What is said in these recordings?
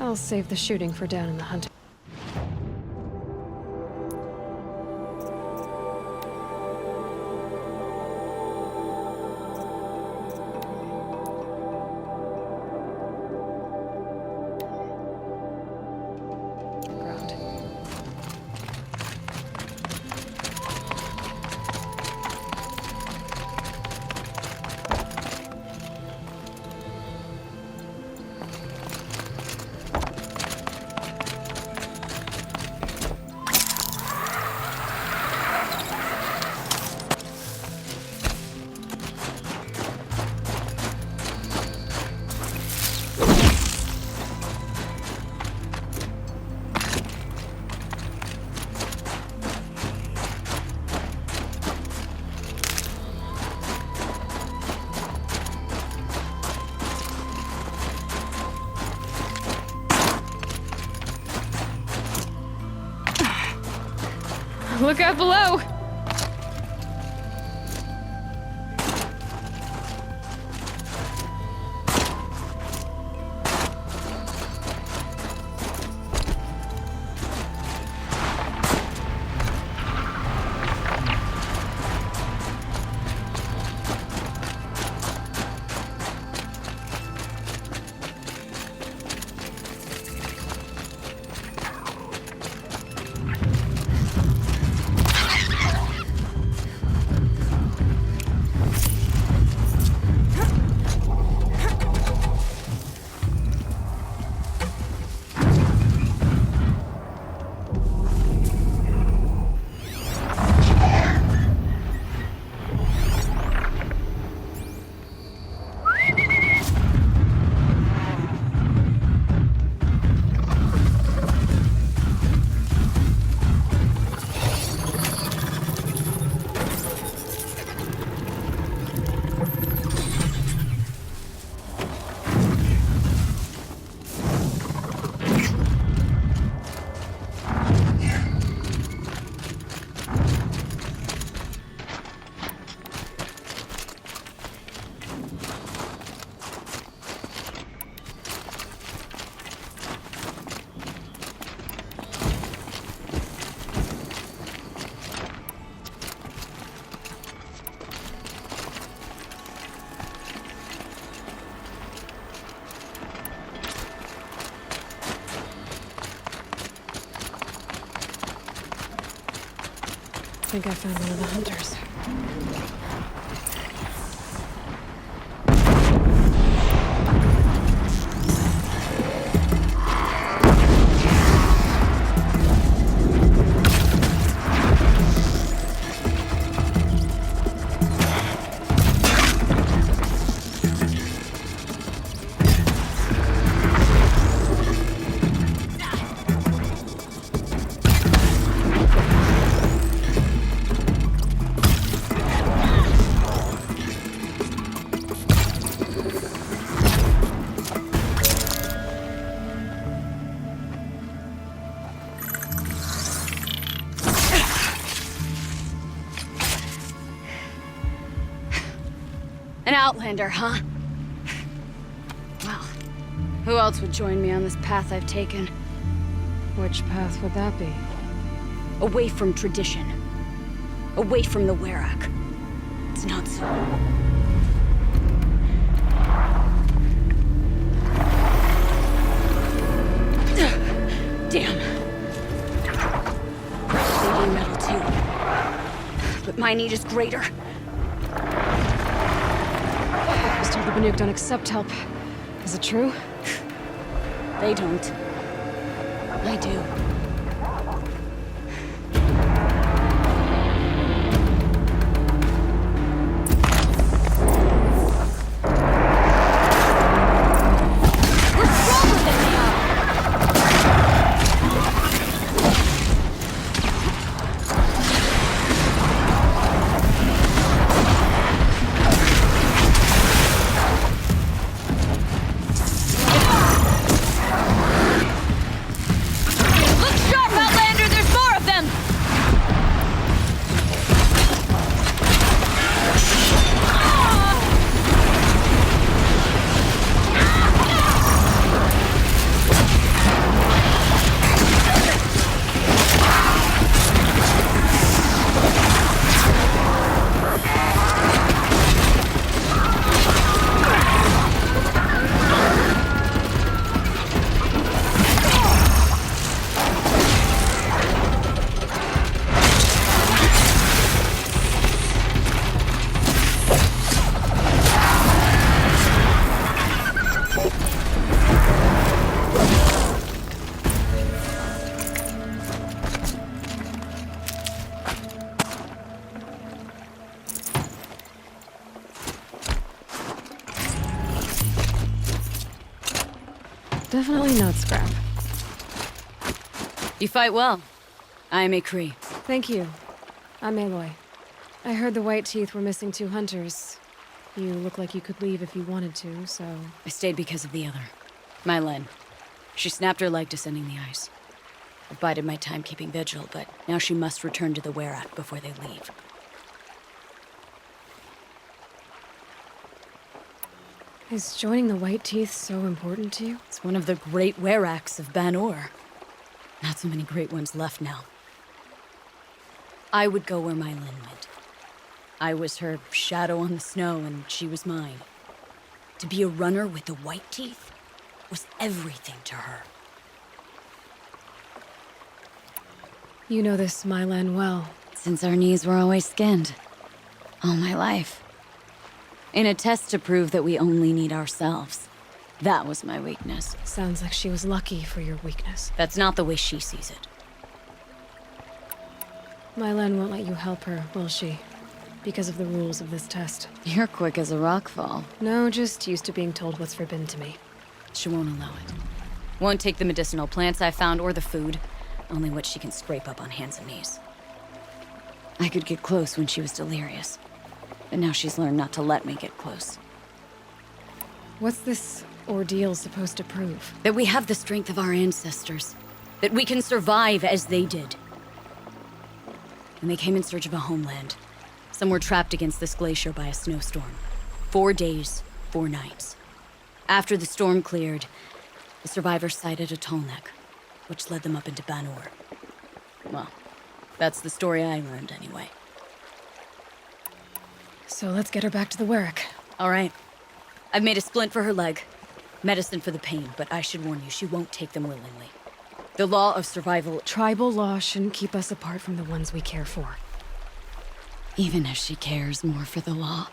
I'll save the shooting for down in the hunting. Ground. Look out below! I think I found one of the hunters. An outlander, huh? Well, who else would join me on this path I've taken? Which path would that be? Away from tradition. Away from the Werak. It's not so. Damn. They need metal too. But my need is greater. I was told the Banuk don't accept help. Is it true? They don't. I do. Look Definitely not scrap. You fight well. I am a Kree. Thank you. I'm Aloy. I heard the White Teeth were missing 2 hunters. You look like you could leave if you wanted to, so... I stayed because of the other. Mylen. She snapped her leg descending the ice. I bided my time keeping vigil, but now she must return to the Werak before they leave. Is joining the White Teeth so important to you? It's one of the great Weraks of Ban-Ur. Not so many great ones left now. I would go where Mylen went. I was her shadow on the snow, and she was mine. To be a runner with the White Teeth was everything to her. You know this Mylan well. Since our knees were always skinned. All my life. In a test to prove that we only need ourselves. That was my weakness. Sounds like she was lucky for your weakness. That's not the way she sees it. Mylan won't let you help her, will she? Because of the rules of this test. You're quick as a rockfall. No, just used to being told what's forbidden to me. She won't allow it. Won't take the medicinal plants I found or the food. Only what she can scrape up on hands and knees. I could get close when she was delirious. But now she's learned not to let me get close. What's this ordeal supposed to prove? That we have the strength of our ancestors. That we can survive as they did. And they came in search of a homeland. Some were trapped against this glacier by a snowstorm. 4 days, 4 nights. After the storm cleared, the survivors sighted a Tallneck, which led them up into Ban-Ur. Well, that's the story I learned anyway. So let's get her back to the Werak. All right. I've made a splint for her leg. Medicine for the pain, but I should warn you, she won't take them willingly. The law of survival... Tribal law shouldn't keep us apart from the ones we care for. Even if she cares more for the law.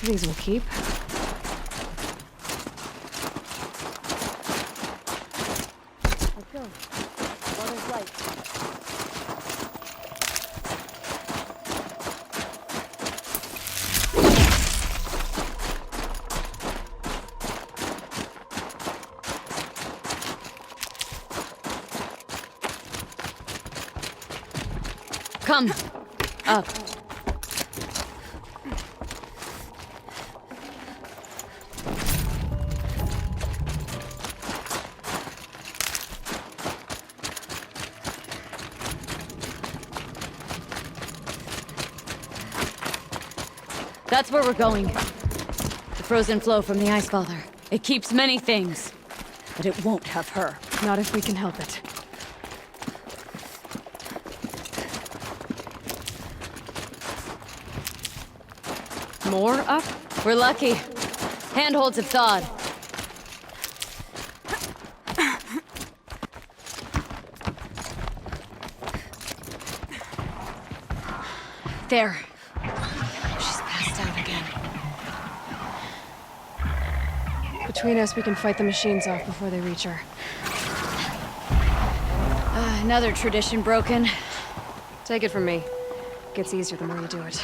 These will keep. Let's go. Water's light. Come. Up. That's where we're going. The frozen flow from the Ice Father. It keeps many things, but it won't have her. Not if we can help it. More up? We're lucky. Handholds have thawed. There. She's passed out again. Between us, we can fight the machines off before they reach her. Another tradition broken. Take it from me. Gets easier the more you do it.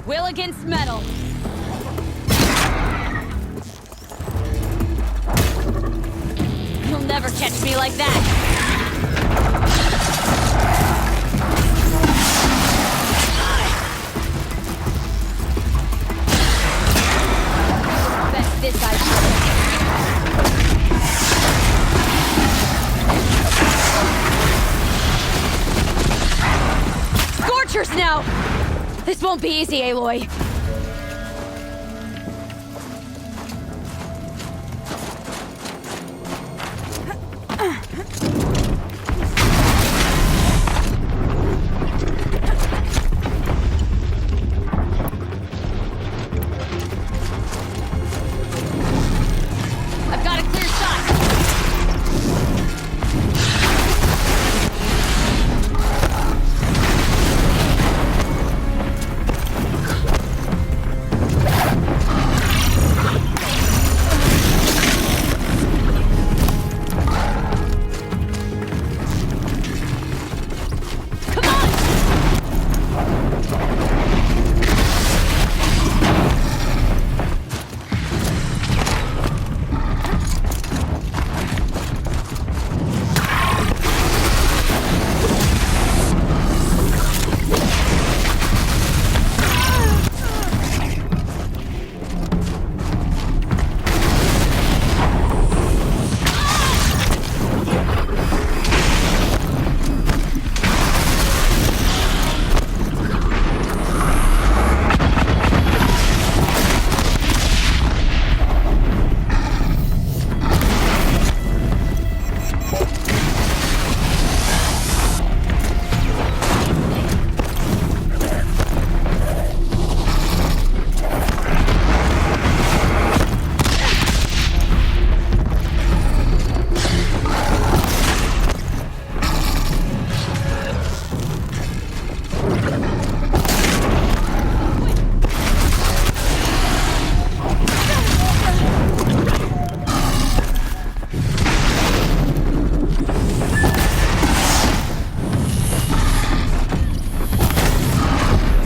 Will against metal. You'll never catch me like that. Bet this I should. Scorchers now! This won't be easy, Aloy. I've got a clear shot.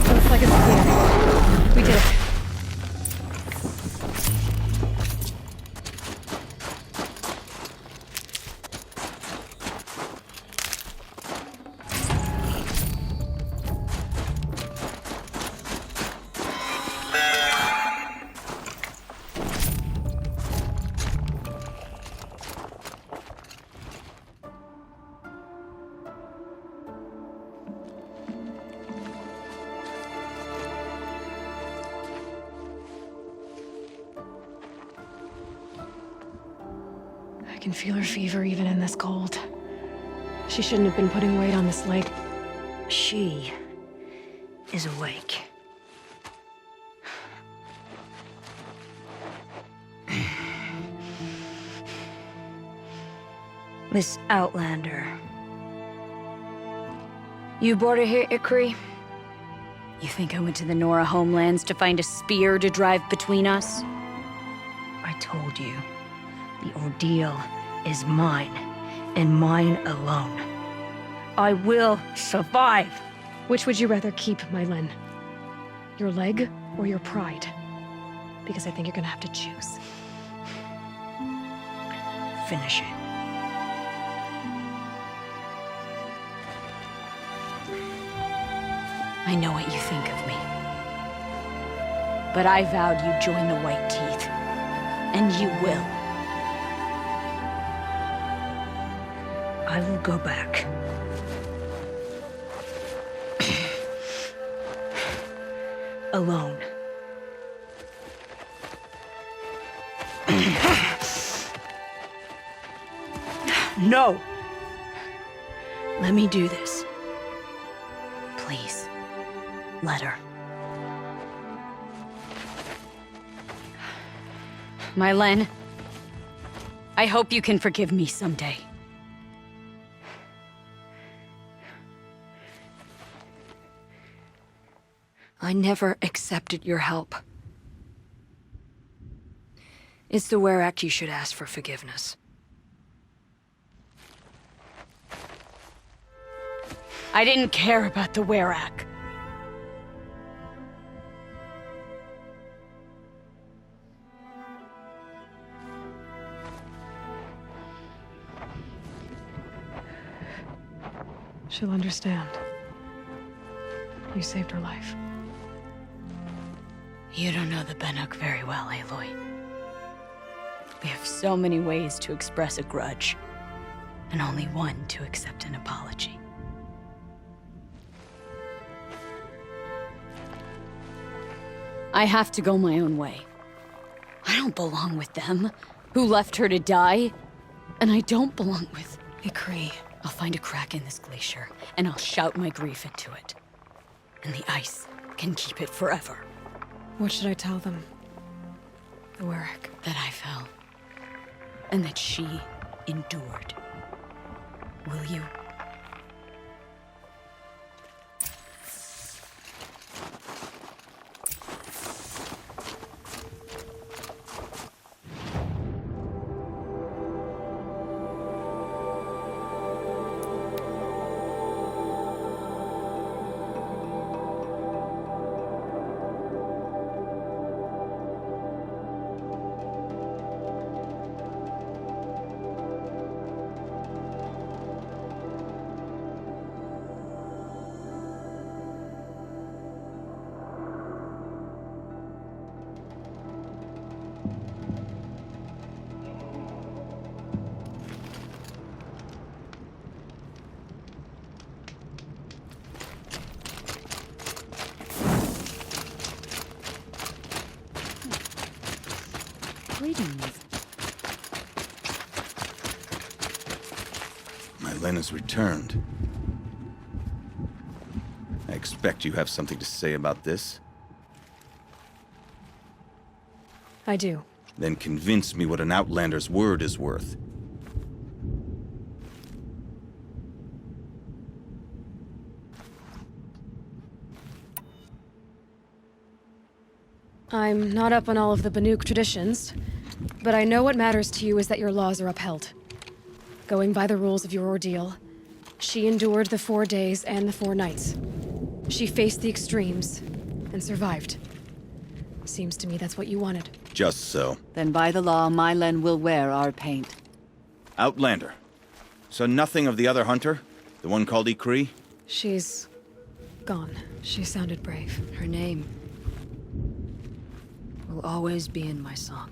Looks like it's clear. We did it. I can feel her fever even in this cold. She shouldn't have been putting weight on this leg. She is awake. Miss Outlander. You brought her here, Ikri? You think I went to the Nora homelands to find a spear to drive between us? I told you. The ordeal is mine, and mine alone. I will survive. Which would you rather keep, Mylen? Your leg or your pride? Because I think you're gonna have to choose. Finish it. I know what you think of me. But I vowed you'd join the White Teeth. And you will. I will go back. Alone. No! Let me do this. Please, let her. Mylen, I hope you can forgive me someday. I never accepted your help. It's the Werak you should ask for forgiveness. I didn't care about the Werak. She'll understand. You saved her life. You don't know the Banuk very well, Aloy. We have so many ways to express a grudge, and only one to accept an apology. I have to go my own way. I don't belong with them, who left her to die. And I don't belong with Ykri. I'll find a crack in this glacier, and I'll shout my grief into it. And the ice can keep it forever. What should I tell them? The Warwick. That I fell. And that she endured. Will you? Greetings. Mylen has returned. I expect you have something to say about this. I do. Then convince me what an Outlander's word is worth. I'm not up on all of the Banuk traditions, but I know what matters to you is that your laws are upheld. Going by the rules of your ordeal, she endured the 4 days and the 4 nights. She faced the extremes and survived. Seems to me that's what you wanted. Just so. Then by the law, Mylen will wear our paint. Outlander. So nothing of the other hunter? The one called Ykri? She's gone. She sounded brave. Her name will always be in my song.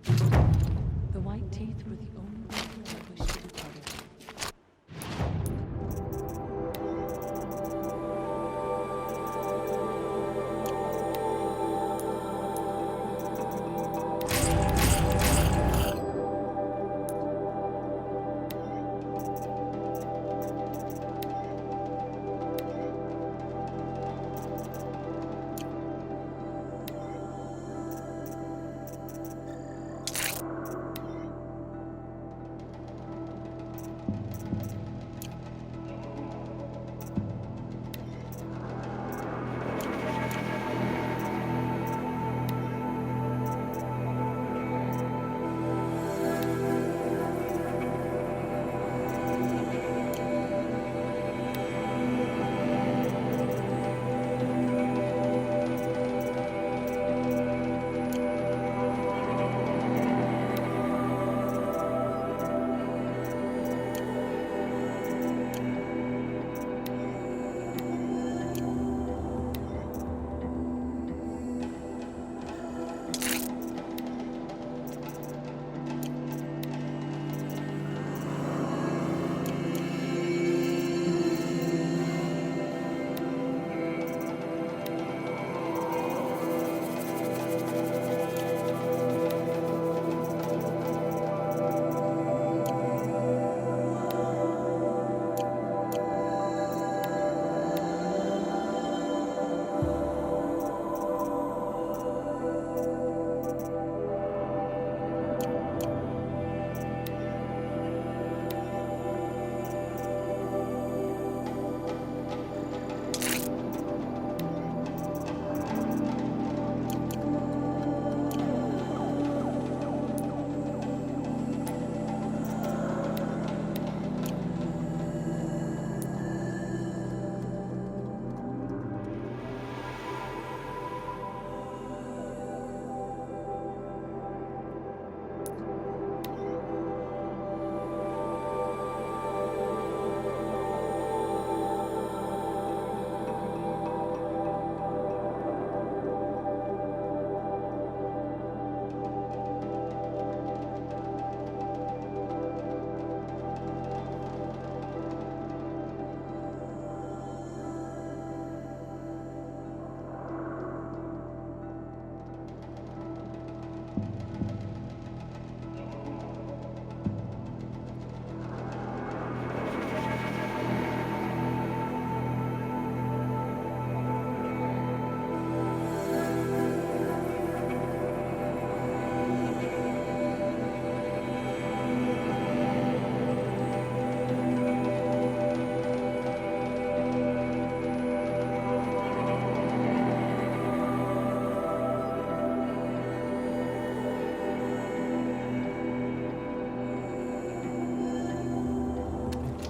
The white teeth were the only people I wished to be part of.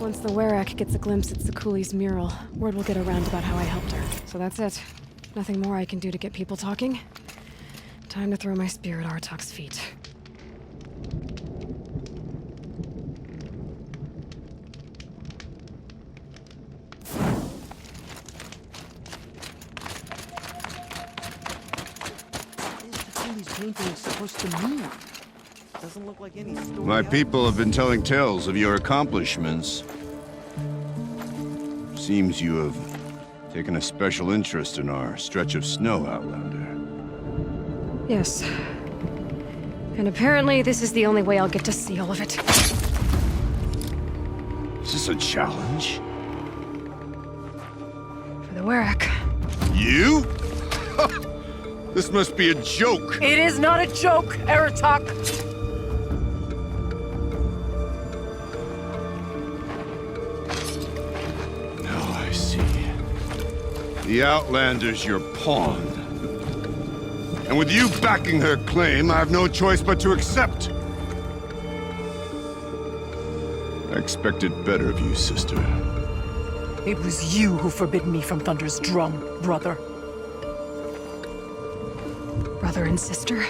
Once the Werak gets a glimpse at Sakuli's mural, word will get around about how I helped her. So that's it. Nothing more I can do to get people talking. Time to throw my spear at Artak's feet. Painting is supposed to mean? Doesn't look like any story. My people have been telling tales of your accomplishments. Seems you have taken a special interest in our stretch of snow, Outlander. Yes. And apparently this is the only way I'll get to see all of it. Is this a challenge? For the Werak. You? This must be a joke. It is not a joke, Aratak! Now I see. The Outlander's your pawn. And with you backing her claim, I have no choice but to accept. I expected better of you, sister. It was you who forbid me from Thunder's drum, brother. Brother and sister?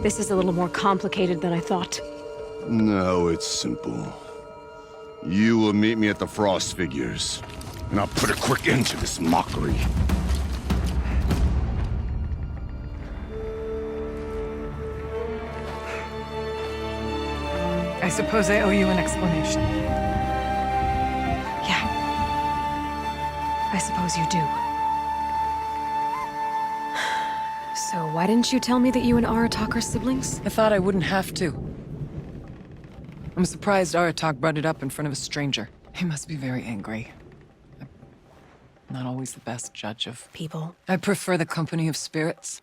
This is a little more complicated than I thought. No, it's simple. You will meet me at the Frost Figures, and I'll put a quick end to this mockery. I suppose I owe you an explanation. Yeah. I suppose you do. So why didn't you tell me that you and Aratak are siblings? I thought I wouldn't have to. I'm surprised Aratak brought it up in front of a stranger. He must be very angry. I'm not always the best judge of People. I prefer the company of spirits.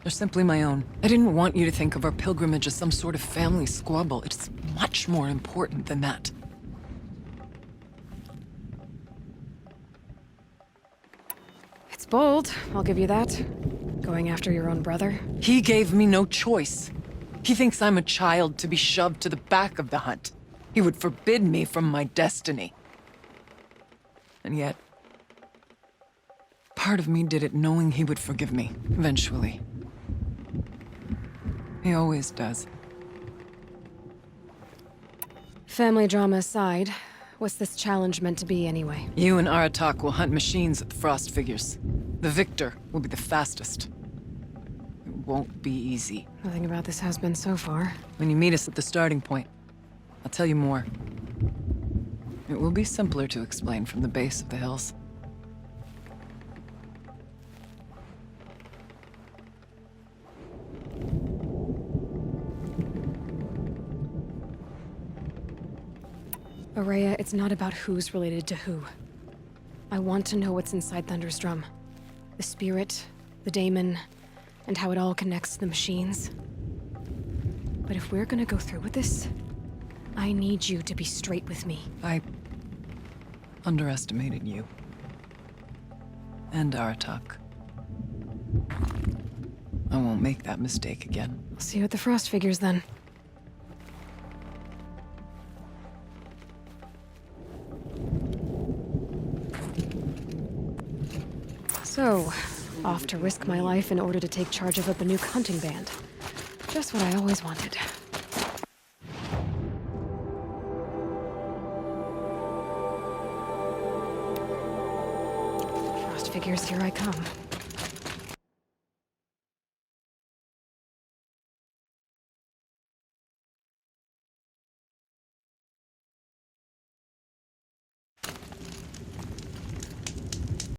They're simply my own. I didn't want you to think of our pilgrimage as some sort of family squabble. It's much more important than that. It's bold, I'll give you that. Going after your own brother. He gave me no choice. He thinks I'm a child to be shoved to the back of the hunt. He would forbid me from my destiny. And yet, part of me did it knowing he would forgive me, eventually. He always does. Family drama aside, what's this challenge meant to be anyway? You and Aratak will hunt machines at the Frost Figures. The victor will be the fastest. It won't be easy. Nothing about this has been so far. When you meet us at the starting point, I'll tell you more. It will be simpler to explain from the base of the hills. Ourea, it's not about who's related to who. I want to know what's inside Thunder's drum. The spirit, the daemon, and how it all connects to the machines. But if we're gonna go through with this, I need you to be straight with me. I underestimated you. And Aratak. I won't make that mistake again. I'll see you at the Frost Figures then. So, off to risk my life in order to take charge of a Banuk hunting band. Just what I always wanted. Frost Figures, here I come.